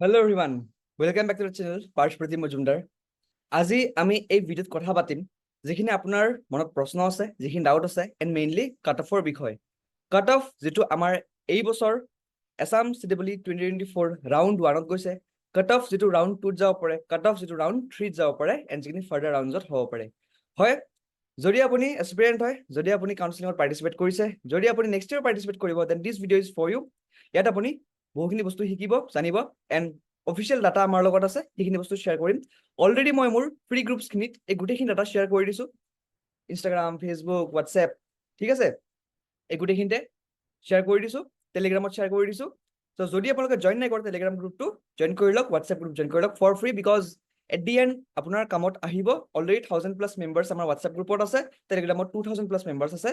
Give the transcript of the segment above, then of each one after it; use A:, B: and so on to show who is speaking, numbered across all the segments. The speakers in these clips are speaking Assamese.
A: Hello everyone, welcome back to the channel Parshprati Majumdar. আজি আমি এই ভিডিওত কথা পাতিম যেখিনি আপোনাৰ মনত প্ৰশ্ন আছে, যেখিনি ডাউট আছে এণ্ড মেইনলি কাট অফৰ বিষয়। কাট অফ যেটো আমাৰ এই বছৰ এছাম CWE 2024 ৰাউণ্ড 1ত গৈছে, কাট অফ যেটো ৰাউণ্ড 2ত যাব পাৰে, কাট অফ যেটো ৰাউণ্ড 3ত যাব পাৰে এণ্ড যেখিনি ফাৰ্ডাৰ ৰাউণ্ডছত হ'ব পাৰে। হয়, যদি আপুনি এস্পিৰেণ্ট হয়, যদি আপুনি কাউন্সেলিঙত পাৰ্টিচিপেট কৰিছে, যদি আপুনি নেক্সট ইয়াৰ পাৰ্টিচিপেট কৰিব, then this video' is for you. ইয়াত আপুনি বহুখিনি বস্তু শিকিব, জানিব এণ্ড অফিচিয়েল ডাটা আমাৰ লগত আছে, সেইখিনি বস্তু শ্বেয়াৰ কৰিম। অলৰেডি মই মোৰ ফ্ৰী গ্ৰুপছখিনিত এই গোটেইখিনি ডাটা শ্বেয়াৰ কৰি দিছোঁ, ইনষ্টাগ্ৰাম, ফেচবুক, হোৱাটছএপ, ঠিক আছে, এই গোটেইখিনিতে শ্বেয়াৰ কৰি দিছোঁ, টেলিগ্ৰামত শ্বেয়াৰ কৰি দিছোঁ। ত' যদি আপোনালোকে জইন নাই কৰে টেলিগ্ৰাম গ্ৰুপটো জইন কৰি লওক, হোৱাটছএপ গ্ৰুপ জইন কৰি লওক for free, because at the end আপোনাৰ কামত আহিব। অলৰেডি 1000+ মেম্বাৰ্ছ আমাৰ হোৱাটছএপ গ্ৰুপত আছে, টেলিগ্ৰামত 2000+ মেম্বাৰ্ছ আছে।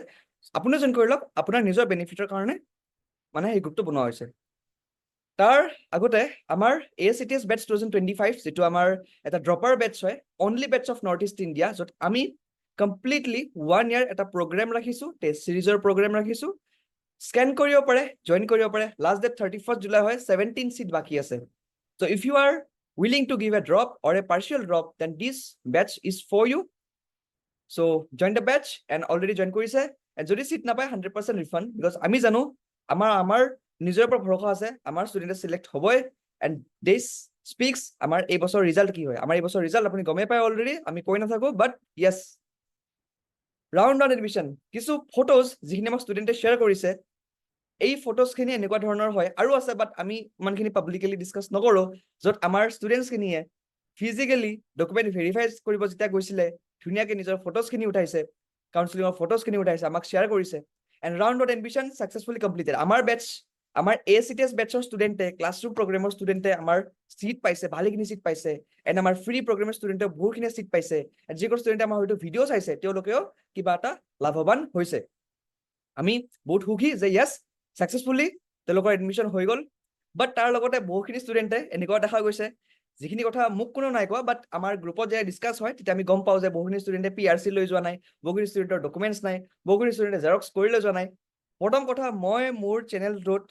A: আপুনি জইন কৰি লওক, আপোনাৰ নিজৰ বেনিফিটৰ কাৰণে মানে এই গ্ৰুপটো বনোৱা হৈছে। তাৰ আগতে আমাৰ ACTS বেটছ 2025 যেটো আমাৰ এটা ড্ৰপাৰ বেটছ হয়, only batch of north east India, য'ত আমি কমপ্লিটলি 1 year এটা প্ৰগ্ৰেম ৰাখিছোঁ, টেষ্ট চিৰিজৰ প্ৰগ্ৰেম ৰাখিছোঁ। স্কেন কৰিব পাৰে, জইন কৰিব পাৰে। লাষ্ট ডেট 31st July হয়, 17 চিট বাকী আছে। So if you are willing to give a drop or a partial drop, then this batch is for you. So join the batch and already join কৰিছে, and যদি চিট নাপায় 100% ৰিফাণ্ড, বিকজ আমি জানো আমাৰ নিজৰ ওপৰত ভৰসা আছে, আমাৰ ষ্টুডেণ্টে চিলেক্ট হ'বই। এণ্ড দিছ স্পীক্স আমাৰ এই বছৰ ৰিজাল্ট কি হয়। আমাৰ এই বছৰ ৰিজাল্ট আপুনি গমেই পায় অলৰেডি, আমি কৈ নাথাকো, বাট য়েছ, ৰাউণ্ড 1 এডমিশ্যন কিছু ফটোজ যিখিনি আমাক ষ্টুডেণ্টে শ্বেয়াৰ কৰিছে, এই ফটোজখিনি এনেকুৱা ধৰণৰ হয়, আৰু আছে বাট আমি ইমানখিনি পাব্লিকেলি ডিছকাছ নকৰোঁ, য'ত আমাৰ ষ্টুডেণ্টছখিনিয়ে ফিজিকেলি ডকুমেণ্ট ভেৰিফাই কৰিব যেতিয়া গৈছিলে, ধুনীয়াকৈ নিজৰ ফটোজখিনি উঠাইছে, কাউন্সেলিঙৰ ফটোজখিনি উঠাইছে, আমাক শ্বেয়াৰ কৰিছে। And round 1 admission successfully completed. আমাৰ বেটছ, আমাৰ ACTS বেটছৰ ষ্টুডেণ্টে, ক্লাছৰুম প্ৰগ্ৰেমৰ ষ্টুডেণ্টে আমাৰ চিট পাইছে, ভালেখিনি চিট পাইছে। এণ্ড আমাৰ ফ্ৰী প্ৰগ্ৰেমৰ ষ্টুডেণ্টে বহুতখিনি চিট পাইছে। এণ্ড যিবোৰ ষ্টুডেণ্টে আমাৰ হয়তো ভিডিঅ' চাইছে, তেওঁলোকেও কিবা এটা লাভৱান হৈছে। আমি বহুত সুখী যে য়েছ, ছাকচেছফুলি তেওঁলোকৰ এডমিশ্যন হৈ গ'ল। বাট তাৰ লগতে বহুখিনি ষ্টুডেণ্টে এনেকুৱা দেখা গৈছে, যিখিনি কথা মোক কোনো নাই কোৱা, বাট আমাৰ গ্ৰুপত যেতিয়া ডিছকাছ হয় তেতিয়া আমি গম পাওঁ যে বহুখিনি ষ্টুডেণ্টে PRC লৈ যোৱা নাই, বহুখিনি ষ্টুডেণ্টৰ ডকুমেণ্টছ নাই, বহুখিনি ষ্টুডেণ্টে জেৰক্স কৰি লৈ যোৱা নাই। প্ৰথম কথা, মই মোৰ চেনেলটোত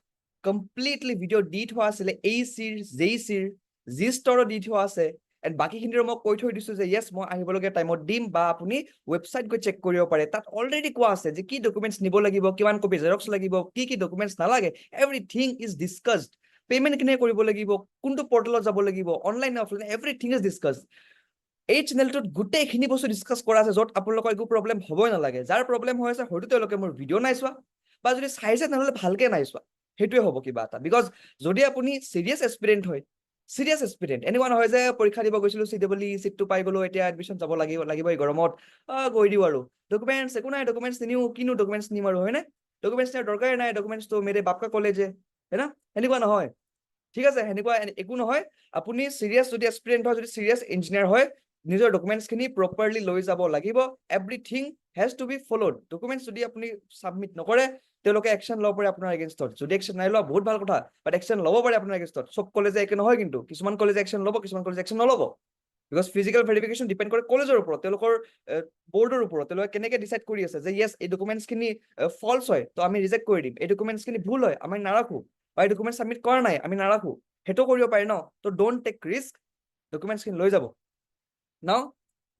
A: কমপ্লিটলি ভিডিঅ' দি থোৱা আছিলে, AECৰ, JECৰ, G-Store দি থোৱা আছে। এণ্ড বাকীখিনিৰো মই কৈ থৈ দিছোঁ যে য়েছ, মই আহিবলগীয়া টাইমত দিম, বা আপুনি ৱেবছাইট গৈ চেক কৰিব পাৰে, তাত অলৰেডি কোৱা আছে যে কি ডকুমেণ্টছ নিব লাগিব, কিমান কপি জেৰক্স লাগিব, কি ডকুমেণ্টছ নালাগে, এভৰিথিং ইজ ডিছকাছড। পে'মেণ্ট কেনেকৈ কৰিব লাগিব, কোনটো পৰ্টেলত যাব লাগিব, online offline, everything is discussed. এই চেনেলটোত গোটেইখিনি বস্তু ডিছকাছ কৰা আছে, য'ত আপোনালোকৰ একো প্ৰব্লেম হ'বই নালাগে। যাৰ প্ৰব্লেম হৈ আছে হয়তো তেওঁলোকে মোৰ ভিডিঅ' নাই চোৱা, বা যদি চাইছে তেনেহ'লে ভালকৈ নাই চোৱা, সেইটোৱে হ'ব কিবা এটা। বিকজ যদি আপুনি চিৰিয়াছ এস্পিৰেণ্ট হয়, চিৰিয়াছ এস্পিৰেণ্ট, এনেকুৱা নহয় যে পৰীক্ষা দিব গৈছিলোঁ, CWE চিটটো পাই গ'লো, এতিয়া এডমিশ্যন যাব লাগিব এই গৰমত, গৈ দিওঁ আৰু ডকুমেণ্টছ একো নাই, ডকুমেণ্টছ নিনিও, কিনো ডকুমেণ্টছ নিম আৰু, হয়নে? ডকুমেণ্টছ নিয়াৰ দৰকাৰেই নাই, ডকুমেণ্টছটো মেৰে বাপ কা কলেজে, হয় না? সেনেকুৱা নহয়, ঠিক আছে, সেনেকুৱা একো নহয়। আপুনি চিৰিয়াছ যদি এস্পিৰেণ্ট হয়, যদি চিৰিয়াছ ইঞ্জিনিয়াৰ হয়, নিজৰ ডকুমেণ্টছখিনি প্ৰপাৰলি লৈ যাব লাগিব। Everything has to be followed. Documents যদি আপুনি ছাবমিট নকৰে, তেওঁলোকে একশ্যন ল'ব পাৰে আপোনাৰ এগেইনষ্টত। যদি একশ্যন নাই লোৱা বহুত ভাল কথা, বাট একশ্যন ল'ব পাৰে আপোনাৰ এগেইনষ্টত। চব কলেজে একে নহয়, কিন্তু কিছুমান কলেজে একশ্যন ল'ব, কিছুমান কলেজে একশ্যন নল'ব। বিকজ ফিজিকেল ভেৰিফিকেশ্যন ডিপেণ্ড কৰে কলেজৰ ওপৰত, তেওঁলোকৰ বৰ্ডৰ ওপৰত, তেওঁলোকে কেনেকৈ ডিচাইড কৰি আছে যে য়েছ, এই ডকুমেণ্টছখিনি ফল্ছ হয় তো আমি ৰিজেক্ট কৰি দিম, এই ডকুমেণ্টছখিনি ভুল হয় আমি নাৰাখোঁ, বা এই ডকুমেণ্ট ছাবমিট কৰা নাই আমি নাৰাখোঁ, সেইটো কৰিব পাৰে ন। তো ডোন্ট টেক ৰিস্ক, ডকুমেণ্টছখিনি লৈ যাব। নাও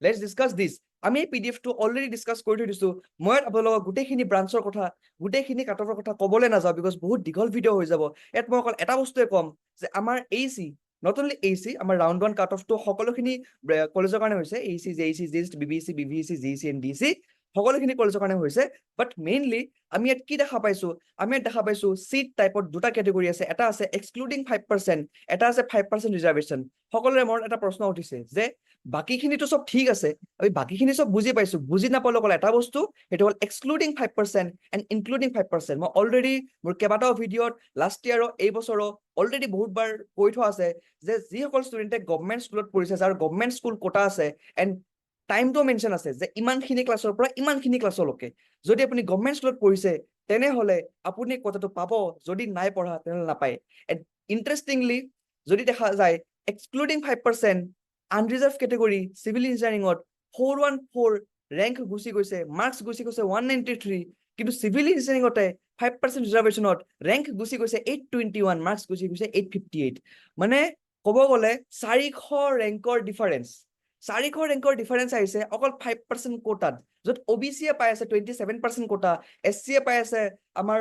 A: লেটছ ডিছকাছ দিছ। আমি এই PDF-টো অলৰেডি ডিছকাছ কৰি থৈ দিছোঁ। মই আপোনালোকক গোটেইখিনি ব্ৰাঞ্চৰ কথা, গোটেইখিনি কাট অফৰ কথা ক'বলৈ নাযাওঁ, বিকজ বহুত দীঘল ভিডিঅ' হৈ যাব। ইয়াত মই অকল এটা বস্তুৱে ক'ম যে আমাৰ AEC, নট অনলি AEC, আমাৰ ৰাউণ্ড 1 কাট অফটো সকলোখিনি কলেজৰ কাৰণে হৈছে, AEC, JEC, GIST, BBEC, BVEC, GEC and DEC, সকলোখিনি কলেজৰ কাৰণে হৈছে। বাট মেইনলি আমি ইয়াত কি দেখা পাইছোঁ, আমি ইয়াত দেখা পাইছোঁ চিট টাইপত দুটা কেটেগৰী আছে, এটা আছে এক্সক্লুডিং 5%, এটা আছে 5% ৰিজাৰ্ভেশ্যন। সকলোৰে মনত এটা প্ৰশ্ন উঠিছে যে বাকীখিনিতো চব ঠিক আছে, আমি বাকীখিনি চব বুজি পাইছোঁ, বুজি নাপালে অকল এটা বস্তু, সেইটো হ'ল এক্সক্লুডিং 5% এণ্ড ইনক্লুডিং 5%। মই অলৰেডি মোৰ কেইবাটাও ভিডিঅ'ত লাষ্ট ইয়াৰো এই বছৰো অলৰেডি বহুতবাৰ কৈ থোৱা আছে যে যিসকল ষ্টুডেণ্টে গভমেণ্ট স্কুলত পঢ়িছে, যাৰ গভমেণ্ট স্কুল কোটা আছে, এণ্ড টাইমটো মেনশ্যন আছে যে ইমানখিনি ক্লাছৰ পৰা ইমানখিনি ক্লাছলৈকে, যদি আপুনি গভমেণ্ট স্কুলত পঢ়িছে তেনেহ'লে আপুনি কোটাটো পাব, যদি নাই পঢ়া তেনেহ'লে নাপায়। এণ্ড ইণ্টাৰেষ্টিংলি যদি দেখা যায় এক্সক্লুডিং 5% আনৰিজাৰ্ভ কেটেগৰী চিভিল ইঞ্জিনিয়াৰিঙত 414 ৰেংক গুচি গৈছে, মাৰ্কছ গুচি গৈছে 193, কিন্তু চিভিল ইঞ্জিনিয়াৰিঙতে 5% ৰিজাৰ্ভেশ্যনত ৰেংক গুচি গৈছে 821, মাৰ্কছ গুচি গৈছে 858। মানে ক'ব গ'লে 400 ৰেংকৰ ডিফাৰেন্স 400 ৰেংকৰ ডিফাৰেন্স আহিছে অকল 5% কোটাত য'ত OBC এ পাই আছে 27% কোটা SC এ পাই আছে আমাৰ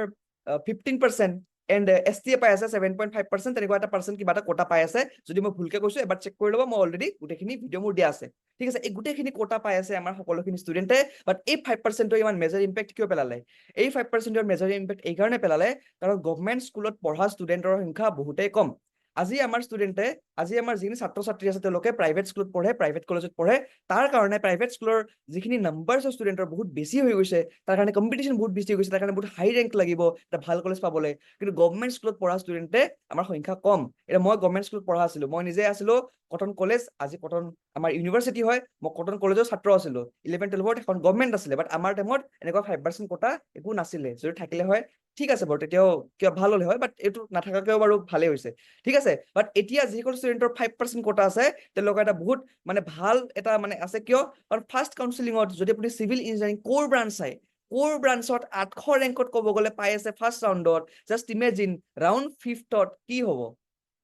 A: 15% এণ্ড ST এ পাই আছে 7.5% তেনেকুৱা এটা পাৰ্চেন্ট কিবা এটা কোটা পাই আছে যদি মই ভুলকে কৈছো এবাৰ চেক কৰি ল'ব মই অলৰেডি গোটেইখিনি ভিডিঅ' মোৰ দিয়া আছে ঠিক আছে এই গোটেইখিনি কোটা পাই আছে আমাৰ সকলোখিনি ষ্টুডেণ্টে বাট এই 5%ৰ ইমান মেজৰ ইম্পেক্ট কিয় পেলালে এই 5%ৰ মেজৰ ইম্পেক্ট এই কাৰণে পেলালে কাৰণ গভৰ্ণমেণ্ট স্কুলত পঢ়া ষ্টুডেণ্টৰ সংখ্যা বহুতেই কম আজি আমাৰ ষ্টুডেণ্টে আজি আমাৰ যিখিনি ছাত্ৰ ছাত্ৰী আছে তেওঁলোকে প্ৰাইভেট স্কুলত পঢ়ে প্ৰাইভেট কলেজত পঢ়ে তাৰ কাৰণে প্ৰাইভেট স্কুলৰ যিখিনি নাম্বাৰছ অফ ষ্টুডেণ্টৰ বহুত বেছি হৈ গৈছে তাৰ কাৰণে কম্পিটিশ্যন বহুত বেছি হৈ গৈছে তাৰ কাৰণে বহুত হাই ৰেংক লাগিব এটা ভাল কলেজ পাবলৈ কিন্তু গভৰ্ণমেণ্ট স্কুলত পঢ়া ষ্টুডেণ্টে আমাৰ সংখ্যা কম এতিয়া মই গভৰ্ণমেণ্ট স্কুলত পঢ়া আছিলো মই নিজে আছিলো কটন কলেজ আজি কটন আমাৰ ইউনিভাৰ্চিটি হয় মই কটন কলেজৰ ছাত্ৰ আছিলো 11-12ত এখন গভৰ্ণমেণ্ট আছিলে বাট আমাৰ টাইমত এনেকুৱা 5% কোটা একো নাছিলে যদি থাকিলে হয় ঠিক আছে বাৰু তেতিয়াও কিয় ভাল হলে হয় বাট এইটো নাথাকাকেও বাৰু ভালেই হৈছে ঠিক আছে বাট এতিয়া যিসকল ষ্টুডেণ্টৰ 5% কোটা আছে তেওঁলোকৰ এটা বহুত মানে ভাল এটা মানে আছে কিয় কাৰণ ফাৰ্ষ্ট কাউন্সিলিঙত যদি আপুনি চিভিল ইঞ্জিনিয়াৰিং কোৰ ব্ৰাঞ্চ চাই কোৰ ব্ৰাঞ্চত 800 ৰেংকত ক'ব গ'লে পাই আছে ফাৰ্ষ্ট ৰাউণ্ডত জাষ্ট ইমেজিন ৰাউণ্ড 5ত কি হ'ব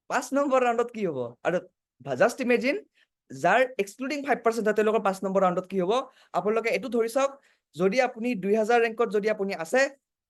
A: 5 নম্বৰ ৰাউণ্ডত কি হ'ব আৰু জাষ্ট ইমেজিন যাৰ এক্সক্লুডিং 5% হয় তেওঁলোকৰ 5 নম্বৰ ৰাউণ্ডত কি হ'ব আপোনালোকে এইটো ধৰি চাওক যদি আপুনি 2000 ৰেংকত যদি আপুনি আছে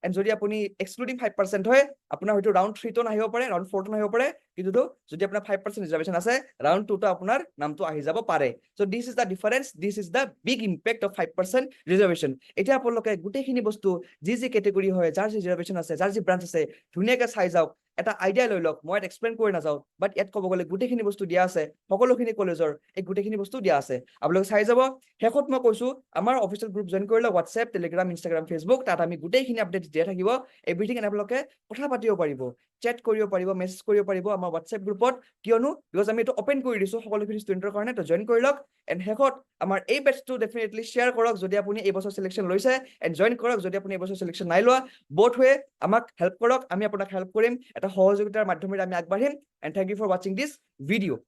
A: এণ্ড যদি আপুনি এক্সক্লুডিং 5% হয় আপোনাৰ হয়তো ৰাউণ্ড 3টো নাহিব পাৰে ৰাউণ্ড 4টো নাহিব পাৰে কিন্তু যদি আপোনাৰ 5% ৰিজাৰ্ভেশ্যন আছে ৰাউণ্ড 2টো আপোনাৰ নামটো আহি যাব পাৰে so this is the difference this is the big impact of 5% reservation এতিয়া আপোনালোকে গোটেইখিনি বস্তু যি কেটেগৰী হয় যাৰ যি ৰিজাৰ্ভেশ্যন আছে যাৰ যি ব্ৰাঞ্চ আছে ধুনীয়াকৈ চাই যাওক এটা আইডিয়া লৈ লওক মই এক্সপ্লেইন কৰি নাযাওঁ বাট ইয়াত ক'ব গ'লে গোটেইখিনি বস্তু দিয়া আছে সকলোখিনি কলেজৰ এই গোটেইখিনি বস্তু দিয়া আছে আপোনালোকে চাই যাব শেষত মই কৈছো আমাৰ অফিচিয়েল গ্ৰুপ জইন কৰিলে হোৱাটছএপ টেলিগ্ৰাম ইনষ্টাগ্ৰাম ফেচবুক তাত আমি গোটেইখিনি আপডেট দিয়া থাকিব এভৰিথিং আপোনালোকে কথা পাতিব পাৰিব চেট কৰিব পাৰিব মেছেজ কৰিব পাৰিব আমাৰ হোৱাটছএপ গ্ৰুপত কিয়নো বিকজ আমি এইটো অপেন কৰি দিছো সকলোখিনি ষ্টুডেণ্টৰ কাৰণে তো জইন কৰি লওক এণ্ড শেষত আমাৰ এই বেটছটো ডেফিনেটলি শ্বেয়াৰ কৰক যদি আপুনি এই বছৰ চিলেকশ্যন লৈছে এণ্ড জইন কৰক যদি আপুনি এই বছৰ চিলেকশ্যন নাই লোৱা বোথ ৱে আমাক হেল্প কৰক আমি আপোনাক হেল্প কৰিম এটা সহযোগিতাৰ মাধ্যমেৰে আমি আগবাঢ়িম এণ্ড থেংক ইউ ফৰ ৱাচিং দিছ ভিডিঅ'